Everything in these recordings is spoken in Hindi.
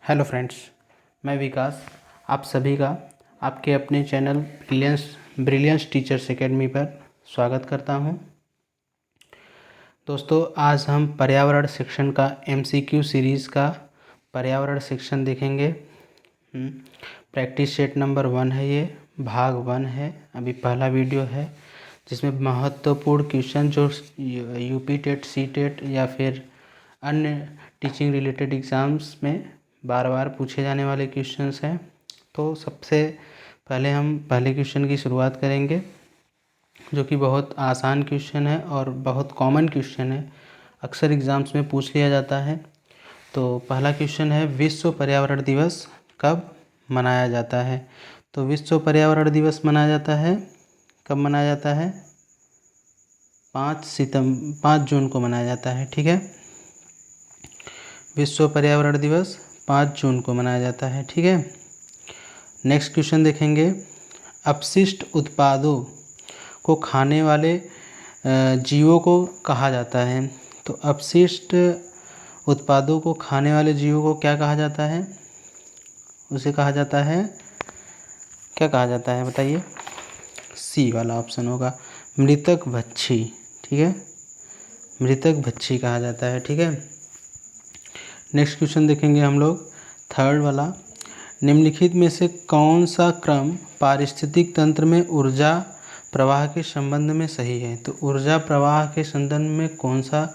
हेलो फ्रेंड्स, मैं विकास आप सभी का आपके अपने चैनल ब्रिलियंस टीचर्स एकेडमी पर स्वागत करता हूं। दोस्तों, आज हम पर्यावरण सेक्शन का एमसीक्यू सीरीज़ का पर्यावरण सेक्शन देखेंगे। प्रैक्टिस सेट नंबर 1 है, ये भाग 1 है। अभी पहला वीडियो है जिसमें महत्वपूर्ण क्वेश्चन जो यूपी टेट, सी टेट या फिर अन्य टीचिंग रिलेटेड एग्ज़ाम्स में बार बार पूछे जाने वाले क्वेश्चंस हैं। तो सबसे पहले हम पहले क्वेश्चन की शुरुआत करेंगे, जो कि बहुत आसान क्वेश्चन है और बहुत कॉमन क्वेश्चन है, अक्सर एग्ज़ाम्स में पूछ लिया जाता है। तो पहला क्वेश्चन है, विश्व पर्यावरण दिवस कब मनाया जाता है? तो विश्व पर्यावरण दिवस मनाया जाता है, कब मनाया जाता है? 5 जून को मनाया जाता है। ठीक है, विश्व पर्यावरण दिवस 5 जून को मनाया जाता है। ठीक है, नेक्स्ट क्वेश्चन देखेंगे, अपशिष्ट उत्पादों को खाने वाले जीवों को कहा जाता है। तो अपशिष्ट उत्पादों को खाने वाले जीवों को क्या कहा जाता है? उसे कहा जाता है, क्या कहा जाता है बताइए? सी वाला ऑप्शन होगा, मृतक भक्षी। ठीक है, मृतक भक्षी कहा जाता है। ठीक है, नेक्स्ट क्वेश्चन देखेंगे हम लोग, थर्ड वाला, निम्नलिखित में से कौन सा क्रम पारिस्थितिक तंत्र में ऊर्जा प्रवाह के संबंध में सही है? तो ऊर्जा प्रवाह के संबंध में कौन सा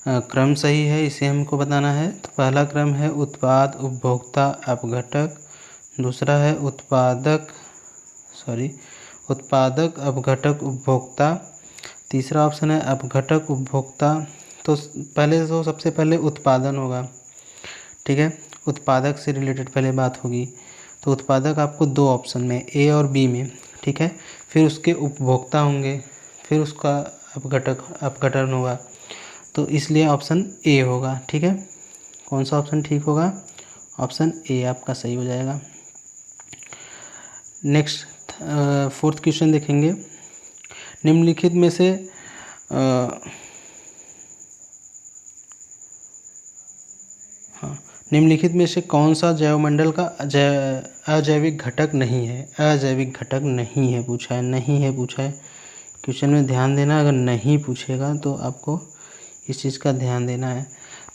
क्रम सही है, इसे हमको बताना है। तो पहला क्रम है उत्पाद, उपभोक्ता, अपघटक। दूसरा है उत्पादक, अपघटक, उपभोक्ता। तीसरा ऑप्शन है अपघटक, उपभोक्ता। तो सबसे पहले उत्पादन होगा। ठीक है, उत्पादक से रिलेटेड पहले बात होगी। तो उत्पादक आपको 2 ऑप्शन में, ए और बी में। ठीक है, फिर उसके उपभोक्ता होंगे, फिर उसका अपघटन होगा। तो इसलिए ऑप्शन ए होगा। ठीक है, कौन सा ऑप्शन ठीक होगा? ऑप्शन ए आपका सही हो जाएगा। नेक्स्ट फोर्थ क्वेश्चन देखेंगे, निम्नलिखित में से निम्नलिखित में से कौन सा जैवमंडल का अजैविक घटक नहीं है? अजैविक घटक नहीं है पूछा है। क्वेश्चन में ध्यान देना, अगर नहीं पूछेगा तो आपको इस चीज़ का ध्यान देना है।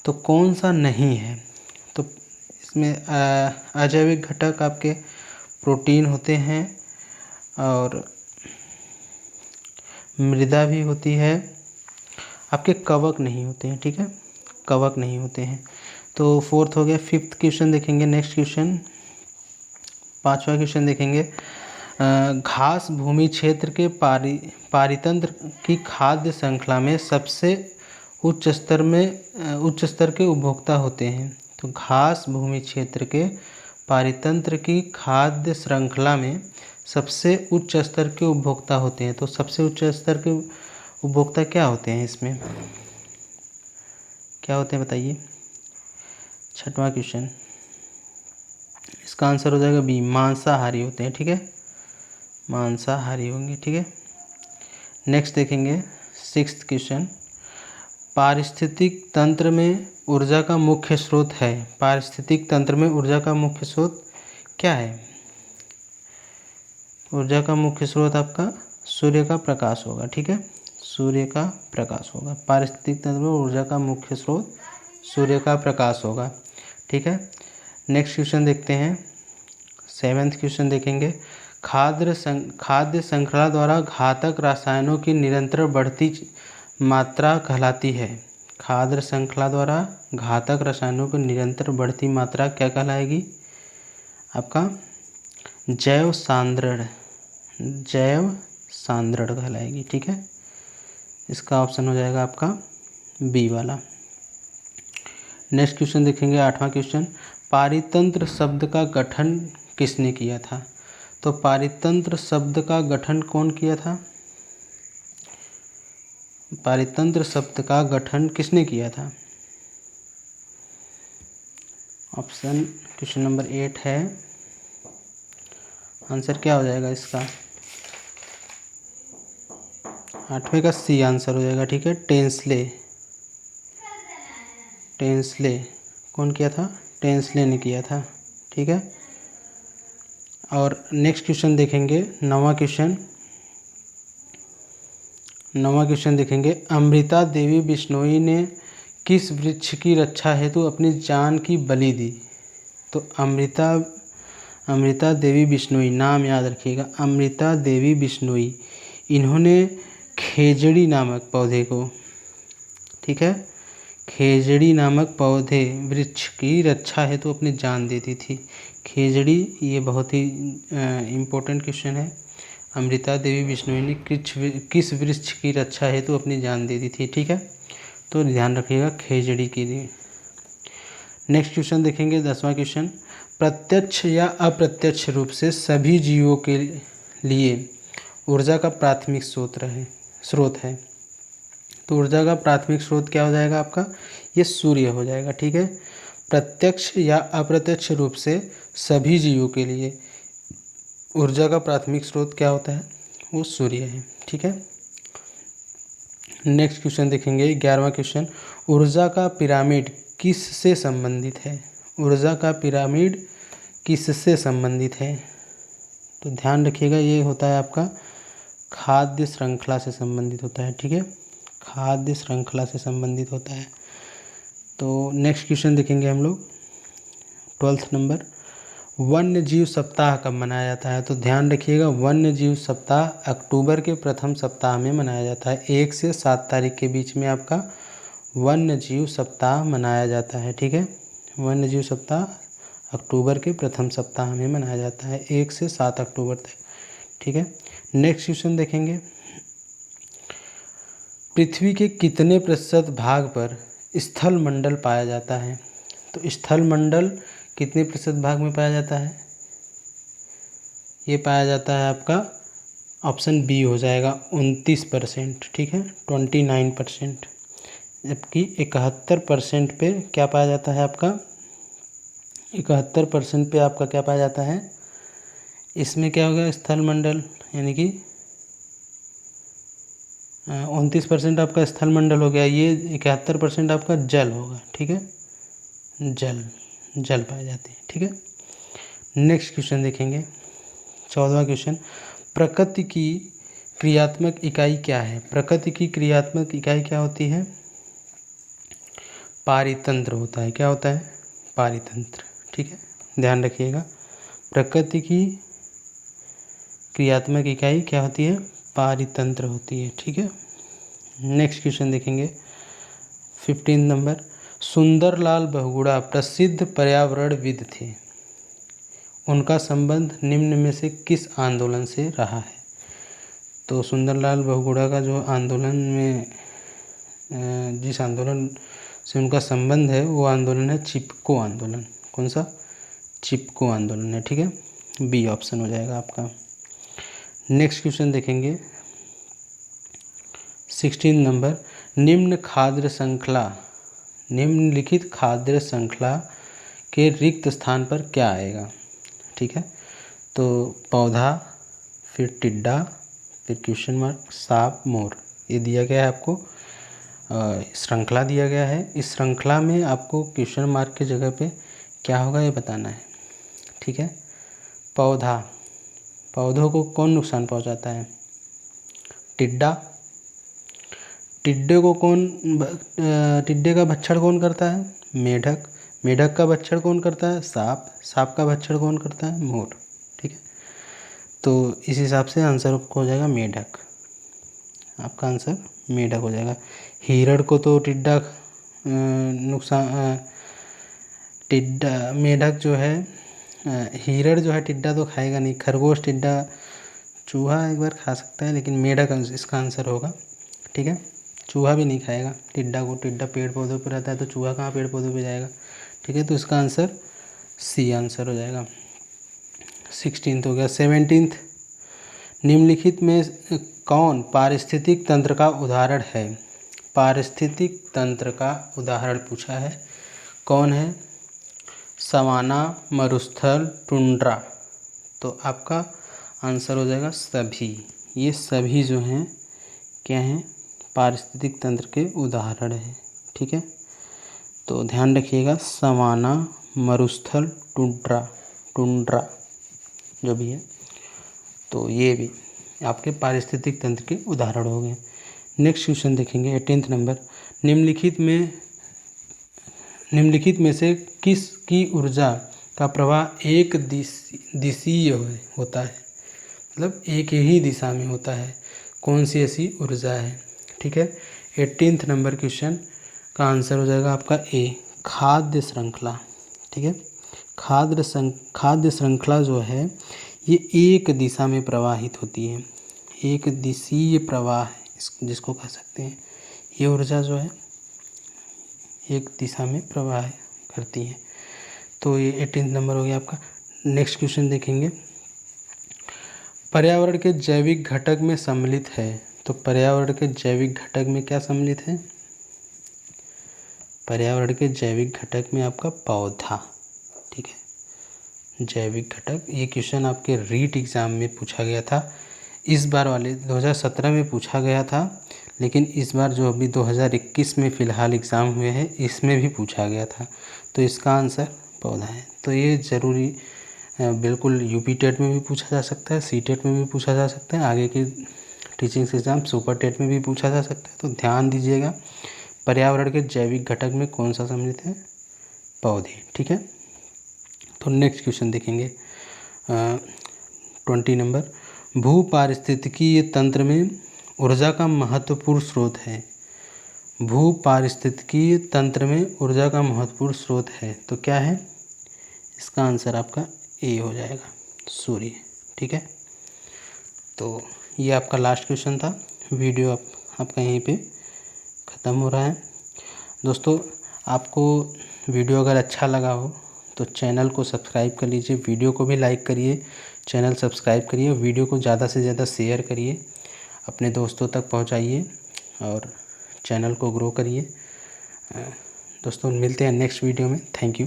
तो कौन सा नहीं है? तो इसमें अजैविक घटक आपके प्रोटीन होते हैं और मृदा भी होती है, आपके कवक नहीं होते हैं। ठीक है, कवक नहीं होते हैं। तो फोर्थ हो गया। फिफ्थ क्वेश्चन देखेंगे, नेक्स्ट क्वेश्चन, 5वां क्वेश्चन देखेंगे, घास भूमि क्षेत्र के पारितंत्र की खाद्य श्रृंखला में सबसे उच्च स्तर के उपभोक्ता होते हैं। तो घास भूमि क्षेत्र के पारितंत्र की खाद्य श्रृंखला में सबसे उच्च स्तर के उपभोक्ता होते हैं। तो सबसे उच्च स्तर के उपभोक्ता क्या होते हैं? इसमें क्या होते हैं बताइए? 6वां क्वेश्चन, इसका आंसर हो जाएगा बी, मांसाहारी होते हैं। ठीक है, मांसाहारी होंगे। ठीक है, नेक्स्ट देखेंगे 6th क्वेश्चन, पारिस्थितिक तंत्र में ऊर्जा का मुख्य स्रोत है। पारिस्थितिक तंत्र में ऊर्जा का मुख्य स्रोत क्या है? ऊर्जा का मुख्य स्रोत आपका सूर्य का प्रकाश होगा। ठीक है, सूर्य का प्रकाश होगा। पारिस्थितिक तंत्र में ऊर्जा का मुख्य स्रोत सूर्य का प्रकाश होगा। ठीक है, नेक्स्ट क्वेश्चन देखते हैं, 7th क्वेश्चन देखेंगे, खाद्य श्रृंखला द्वारा घातक रसायनों की निरंतर बढ़ती मात्रा कहलाती है। खाद्य श्रृंखला द्वारा घातक रसायनों की निरंतर बढ़ती मात्रा क्या कहलाएगी? आपका जैव सांद्रण कहलाएगी। ठीक है, इसका ऑप्शन हो जाएगा आपका बी वाला। नेक्स्ट क्वेश्चन देखेंगे, 8वां क्वेश्चन, पारितंत्र शब्द का गठन किसने किया था? तो पारितंत्र शब्द का गठन कौन किया था? पारितंत्र शब्द का गठन किसने किया था? ऑप्शन क्वेश्चन नंबर 8 है, आंसर क्या हो जाएगा इसका? 8वें का सी आंसर हो जाएगा। ठीक है, टेंसले कौन किया था? टेंस लेने किया था, ठीक है। और नेक्स्ट क्वेश्चन देखेंगे, नवा क्वेश्चन देखेंगे। अमृता देवी बिश्नोई ने किस वृक्ष की रक्षा हेतु अपनी जान की बलि दी? तो अमृता देवी बिश्नोई, नाम याद रखिएगा, अमृता देवी बिश्नोई, इन्होंने खेजड़ी नामक पौधे को, ठीक है, खेजड़ी नामक पौधे वृक्ष की रक्षा हेतु अपनी जान दे दी थी। खेजड़ी, ये बहुत ही इम्पोर्टेंट क्वेश्चन है। अमृता देवी बिश्नोई ने किस वृक्ष की रक्षा हेतु अपनी जान दे दी थी, ठीक है, तो ध्यान रखिएगा खेजड़ी के लिए। नेक्स्ट क्वेश्चन देखेंगे, 10वां क्वेश्चन। प्रत्यक्ष या अप्रत्यक्ष रूप से सभी जीवों के लिए ऊर्जा का प्राथमिक स्रोत है। तो ऊर्जा का प्राथमिक स्रोत क्या हो जाएगा आपका? ये सूर्य हो जाएगा, ठीक है। प्रत्यक्ष या अप्रत्यक्ष रूप से सभी जीवों के लिए ऊर्जा का प्राथमिक स्रोत क्या होता है? वो सूर्य है, ठीक है। नेक्स्ट क्वेश्चन देखेंगे, 11वां क्वेश्चन। ऊर्जा का पिरामिड किससे संबंधित है? ऊर्जा का पिरामिड किससे संबंधित है? तो ध्यान रखिएगा, ये होता है आपका खाद्य श्रृंखला से संबंधित होता है, ठीक है, खाद्य श्रृंखला से संबंधित होता है। तो नेक्स्ट क्वेश्चन देखेंगे हम लोग, 12th नंबर। वन्य जीव सप्ताह कब मनाया जाता है? तो ध्यान रखिएगा, वन्य जीव सप्ताह अक्टूबर के प्रथम सप्ताह में मनाया जाता है। 1 से 7 तारीख के बीच में आपका वन्य जीव सप्ताह मनाया जाता है, ठीक है। वन्य जीव सप्ताह अक्टूबर के प्रथम सप्ताह में मनाया जाता है, 1 से 7 अक्टूबर तक, ठीक है। नेक्स्ट क्वेश्चन देखेंगे, पृथ्वी के कितने प्रतिशत भाग पर स्थल मंडल पाया जाता है? तो स्थल मंडल कितने प्रतिशत भाग में पाया जाता है? ये पाया जाता है आपका ऑप्शन बी हो जाएगा, 29%, ठीक है, 29%। जबकि 71% पे क्या पाया जाता है आपका? 71% पे आपका क्या पाया जाता है? इसमें क्या होगा? स्थल मंडल, यानी कि 29% आपका स्थल मंडल हो गया, ये 71% आपका जल होगा, ठीक है, जल पाए जाते हैं, ठीक है। नेक्स्ट क्वेश्चन देखेंगे, 14वां क्वेश्चन। प्रकृति की क्रियात्मक इकाई क्या है? प्रकृति की क्रियात्मक इकाई क्या होती है? पारितंत्र होता है। क्या होता है? पारितंत्र, ठीक है, ध्यान रखिएगा। प्रकृति की क्रियात्मक इकाई क्या होती है? पारितंत्र होती है, ठीक है। नेक्स्ट क्वेश्चन देखेंगे, 15 नंबर। सुंदरलाल बहुगुणा प्रसिद्ध पर्यावरणविद थे, उनका संबंध निम्न में से किस आंदोलन से रहा है? तो सुंदरलाल बहुगुणा का जो आंदोलन में जिस आंदोलन से उनका संबंध है वो आंदोलन है चिपको आंदोलन। कौन सा? चिपको आंदोलन है, ठीक है, बी ऑप्शन हो जाएगा आपका। नेक्स्ट क्वेश्चन देखेंगे, 16 नंबर। निम्नलिखित खाद्य श्रृंखला के रिक्त स्थान पर क्या आएगा? ठीक है, तो पौधा, फिर टिड्डा, फिर क्वेश्चन मार्क, सांप, मोर, ये दिया गया है आपको, श्रृंखला दिया गया है। इस श्रृंखला में आपको क्वेश्चन मार्क की जगह पे क्या होगा ये बताना है, ठीक है। पौधों को कौन नुकसान पहुंचाता है? टिड्डा। टिड्डे का भक्षण कौन करता है? मेढक। मेढक का भक्षण कौन करता है? सांप। सांप का भक्षण कौन करता है? मोर, ठीक है। तो इस हिसाब से आंसर हो जाएगा मेढक। आपका आंसर मेढक हो जाएगा। हिरण को तो मेढक जो है, हिरण जो है टिड्डा तो खाएगा नहीं। खरगोश, टिड्डा, चूहा एक बार खा सकता है, लेकिन मेढक इसका आंसर होगा, ठीक है। चूहा भी नहीं खाएगा टिड्डा को, टिड्डा पेड़ पौधों पर रहता है, तो चूहा कहाँ पेड़ पौधों पे जाएगा, ठीक है। तो इसका आंसर सी आंसर हो जाएगा। 16 हो गया। 17, निम्नलिखित में कौन पारिस्थितिक तंत्र का उदाहरण है? पारिस्थितिक तंत्र का उदाहरण पूछा है, कौन है? सवाना, मरुस्थल, टुंड्रा। तो आपका आंसर हो जाएगा सभी। ये सभी जो हैं क्या हैं? पारिस्थितिक तंत्र के उदाहरण हैं, ठीक है। तो ध्यान रखिएगा, सवाना, मरुस्थल, टुंड्रा जो भी है, तो ये भी आपके पारिस्थितिक तंत्र के उदाहरण हो गए। नेक्स्ट क्वेश्चन देखेंगे 18 नंबर। निम्नलिखित में से किस की ऊर्जा का प्रवाह एक दिशीय होता है, मतलब एक ही दिशा में होता है, कौन सी ऐसी ऊर्जा है? ठीक है, 18 नंबर क्वेश्चन का आंसर हो जाएगा आपका ए, खाद्य श्रृंखला। ठीक है, खाद्य श्रृंखला जो है ये एक दिशा में प्रवाहित होती है, एक दिशीय प्रवाह जिसको कह सकते हैं। ये ऊर्जा जो है एक दिशा में प्रवाह करती है। तो ये 18 नंबर हो गया आपका। नेक्स्ट क्वेश्चन देखेंगे, पर्यावरण के जैविक घटक में सम्मिलित है। तो पर्यावरण के जैविक घटक में क्या सम्मिलित है? पर्यावरण के जैविक घटक में आपका पौधा। ठीक है, जैविक घटक, ये क्वेश्चन आपके रीट एग्ज़ाम में पूछा गया था, इस बार वाले 2017 में पूछा गया था, लेकिन इस बार जो अभी 2021 में फ़िलहाल एग्ज़ाम हुए हैं इसमें भी पूछा गया था। तो इसका आंसर पौधा है। तो ये ज़रूरी बिल्कुल यूपी टेट में भी पूछा जा सकता है, सी टेट में भी पूछा जा सकता है, आगे की टीचिंग एग्ज़ाम सुपर टेट में भी पूछा जा सकता है। तो ध्यान दीजिएगा, पर्यावरण के जैविक घटक में कौन सा सम्मिलित है? पौधे। ठीक है, तो नेक्स्ट क्वेश्चन देखेंगे 20 नंबर। भू पारिस्थितिकीय तंत्र में ऊर्जा का महत्वपूर्ण स्रोत है। भू पारिस्थितिकीय तंत्र में ऊर्जा का महत्वपूर्ण स्रोत है, तो क्या है? इसका आंसर आपका ए हो जाएगा, सूर्य। ठीक है, तो ये आपका लास्ट क्वेश्चन था। वीडियो आपका यहीं पे ख़त्म हो रहा है। दोस्तों, आपको वीडियो अगर अच्छा लगा हो तो चैनल को सब्सक्राइब कर लीजिए, वीडियो को भी लाइक करिए, चैनल सब्सक्राइब करिए, वीडियो को ज़्यादा से ज़्यादा शेयर करिए, अपने दोस्तों तक पहुंचाइए और चैनल को ग्रो करिए। दोस्तों, मिलते हैं नेक्स्ट वीडियो में। Thank you.